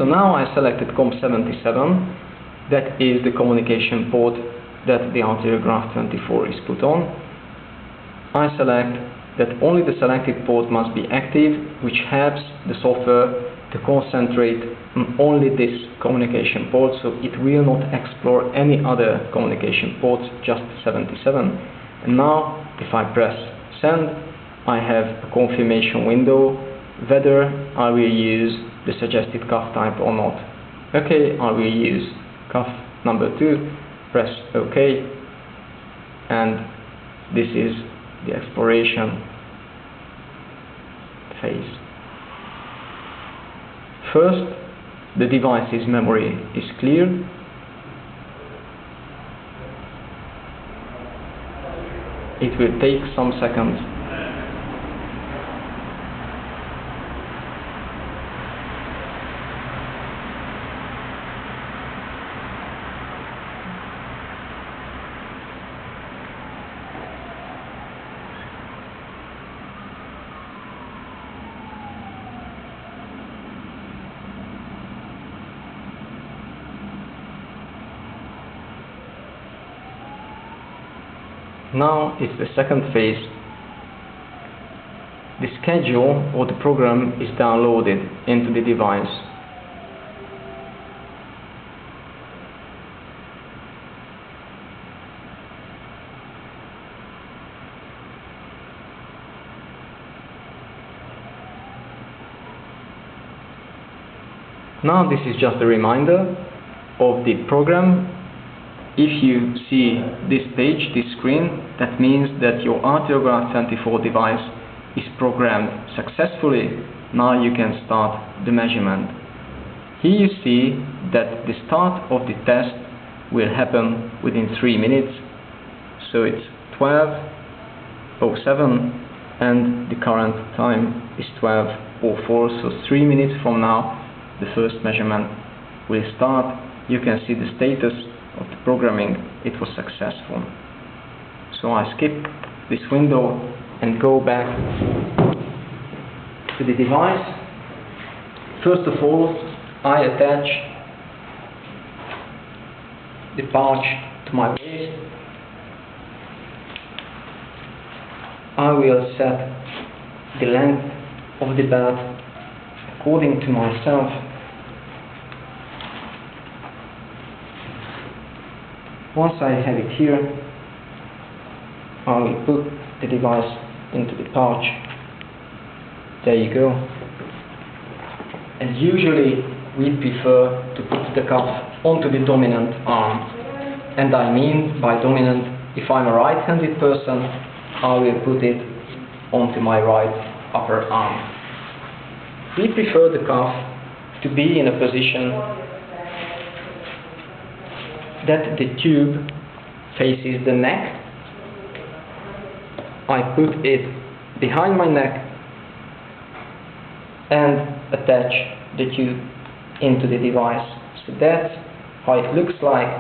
So now I selected COM77, that is the communication port that the ArteriographHolter2 is put on. I select that only the selected port must be active, which helps the software to concentrate on only this communication port, so it will not explore any other communication ports, just 77. And now, if I press send, I have a confirmation window whether I will use the suggested CUF type or not. Okay, I will use CUF number 2, press OK, and this is the exploration phase. First, the device's memory is clear. It will take some seconds. Now it's the second phase. The schedule or the program is downloaded into the device. Now this is just a reminder of the program. If you see this page, this screen, that means that your ArteriographHolter2 device is programmed successfully. Now you can start the measurement. Here you see that the start of the test will happen within 3 minutes. So it's 12:07 and the current time is 12:04. So 3 minutes from now the first measurement will start. You can see the status of the programming. It was successful. So I skip this window and go back to the device. First of all, I attach the pouch to my waist. I will set the length of the belt according to myself. Once I have it here, I will put the device into the pouch. There you go. And usually we prefer to put the cuff onto the dominant arm. And I mean by dominant, if I'm a right-handed person, I will put it onto my right upper arm. We prefer the cuff to be in a position that the tube faces the neck. I put it behind my neck and attach the tube into the device. So that's how it looks like.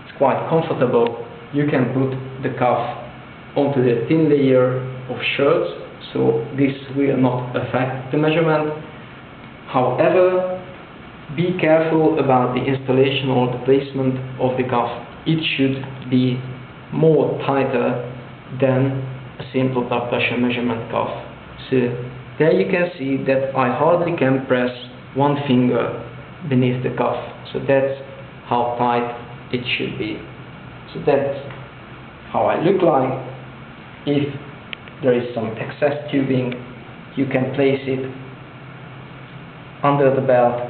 It's quite comfortable. You can put the cuff onto the thin layer of shirts, so this will not affect the measurement. However, be careful about the installation or the placement of the cuff. It should be more tighter than a simple blood pressure measurement cuff. So there you can see that I hardly can press one finger beneath the cuff. So that's how tight it should be. So that's how I look like. If there is some excess tubing, you can place it under the belt,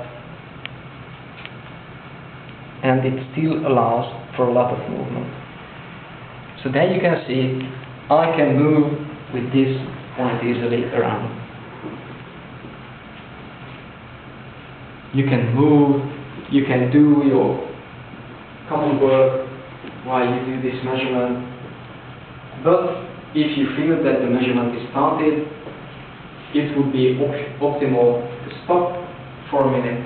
and it still allows for a lot of movement. So there you can see I can move with this quite easily around. You can move, you can do your common work while you do this measurement. But if you feel that the measurement is started, it would be optimal to stop for a minute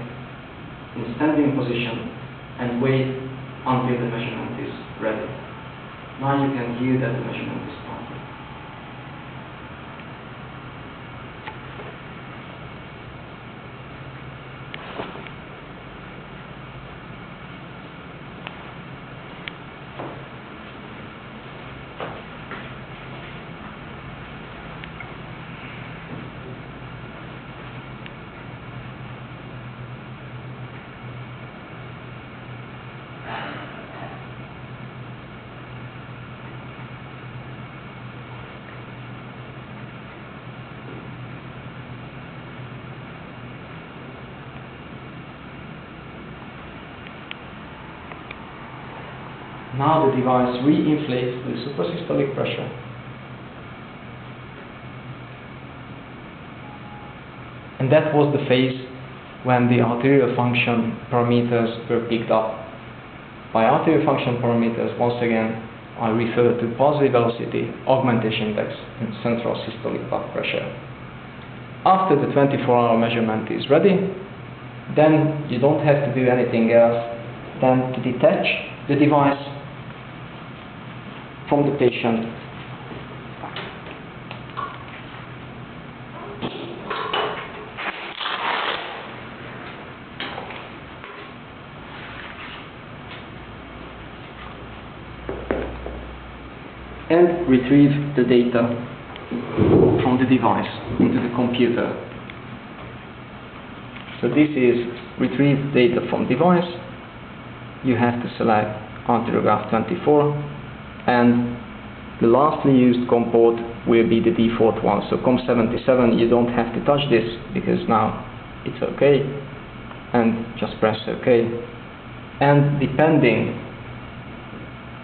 in standing position and wait until the measurement is ready. Now you can hear that the measurement is started. Now the device re-inflates the suprasystolic pressure. And that was the phase when the arterial function parameters were picked up. By arterial function parameters, once again, I refer to pulse rate velocity, augmentation index, and central systolic blood pressure. After the 24-hour measurement is ready, then you don't have to do anything else than to detach the device from the patient and retrieve the data from the device into the computer. So this is retrieve data from device. You have to select ArteriographHolter2 and the lastly used COM port will be the default one. So COM77, you don't have to touch this because now it's okay, and just press OK. And depending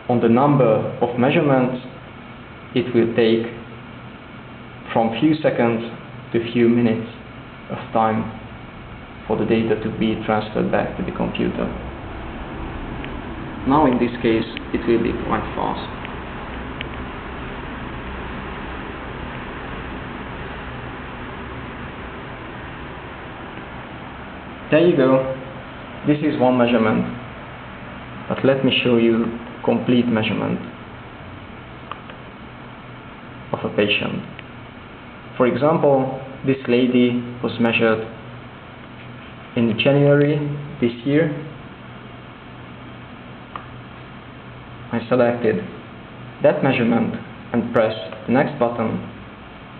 on the number of measurements, it will take from few seconds to few minutes of time for the data to be transferred back to the computer. Now in this case it will be quite fast. There you go. This is one measurement, but let me show you complete measurement of a patient. For example, this lady was measured in January this year. I selected that measurement and press the next button,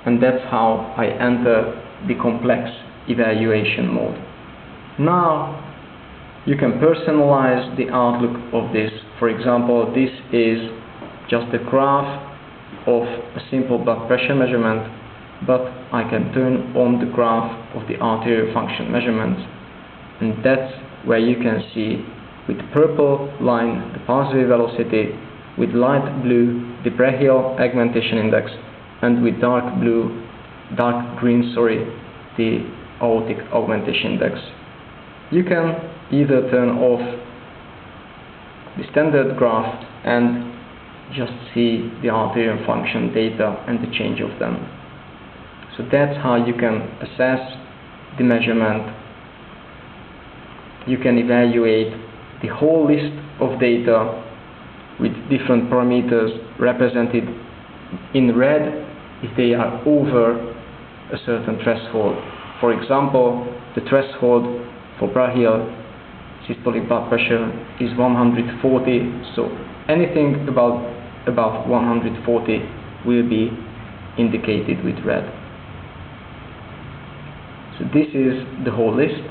and that's how I enter the complex evaluation mode. Now you can personalize the outlook of this. For example, this is just a graph of a simple blood pressure measurement, but I can turn on the graph of the arterial function measurements, and that's where you can see with purple line the pulse rate velocity, with light blue the brachial augmentation index, and with dark green the aortic augmentation index. You can either turn off the standard graph and just see the arterial function data and the change of them. So that's how you can assess the measurement. You can evaluate the whole list of data with different parameters represented in red if they are over a certain threshold. For example, the threshold for brachial systolic blood pressure is 140, so anything above 140 will be indicated with red. So this is the whole list.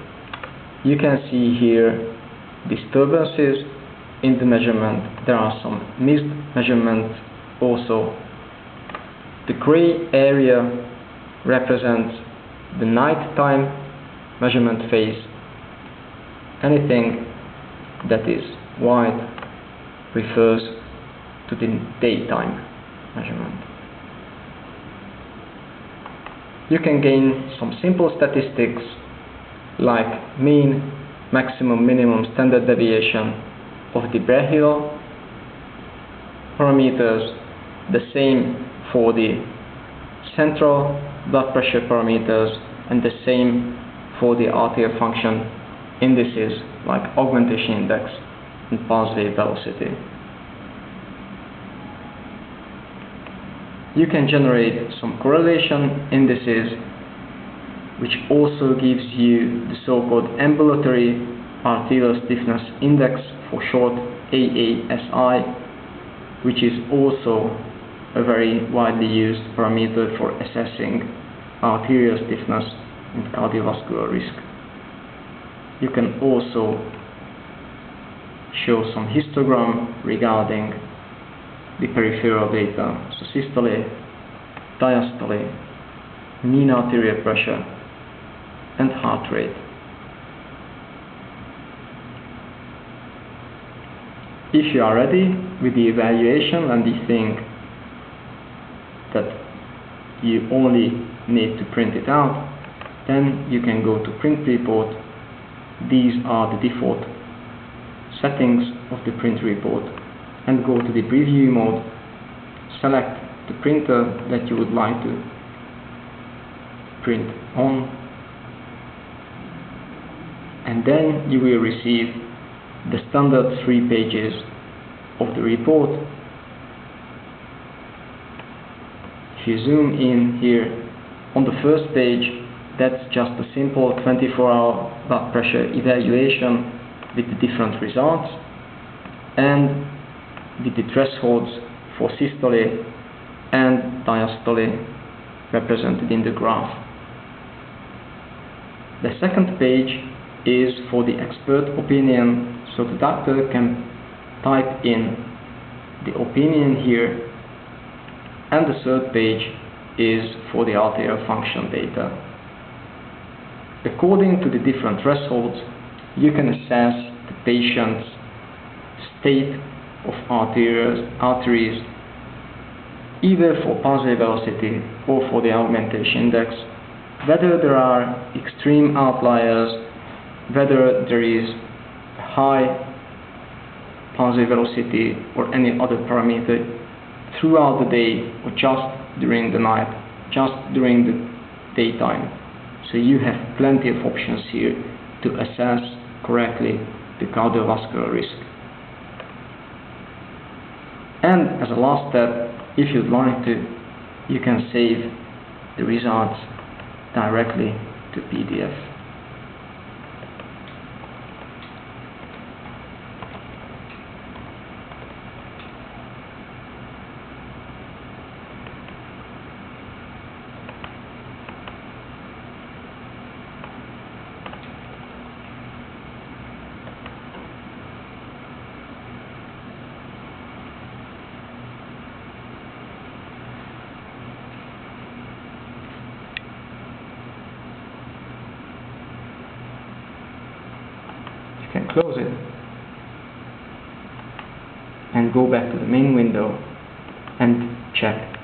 You can see here disturbances in the measurement. There are some missed measurements also. The gray area represents the nighttime measurement phase. Anything that is white refers to the daytime measurement. You can gain some simple statistics like mean, maximum, minimum, standard deviation of the brachial parameters, the same for the central blood pressure parameters, and the same for the arterial function indices like augmentation index and pulse rate velocity. You can generate some correlation indices, which also gives you the so-called ambulatory arterial stiffness index, for short AASI, which is also a very widely used parameter for assessing arterial stiffness and cardiovascular risk. You can also show some histogram regarding the peripheral data, so systole, diastole, mean arterial pressure, and heart rate. If you are ready with the evaluation and you think that you only need to print it out, then you can go to Print Report. These are the default settings of the print report, and go to the preview mode. Select the printer that you would like to print on, and then you will receive the standard 3 pages of the report. If you zoom in here on the first page, that's just a simple 24-hour blood pressure evaluation with the different results and with the thresholds for systole and diastole represented in the graph. The second page is for the expert opinion, so the doctor can type in the opinion here, and the third page is for the arterial function data. According to the different thresholds, you can assess the patient's state of arteries either for pulse velocity or for the augmentation index, whether there are extreme outliers, whether there is high pulse velocity or any other parameter throughout the day or just during the night, just during the daytime. So you have plenty of options here to assess correctly the cardiovascular risk. And as a last step, if you'd like to, you can save the results directly to PDF. You can close it and go back to the main window and check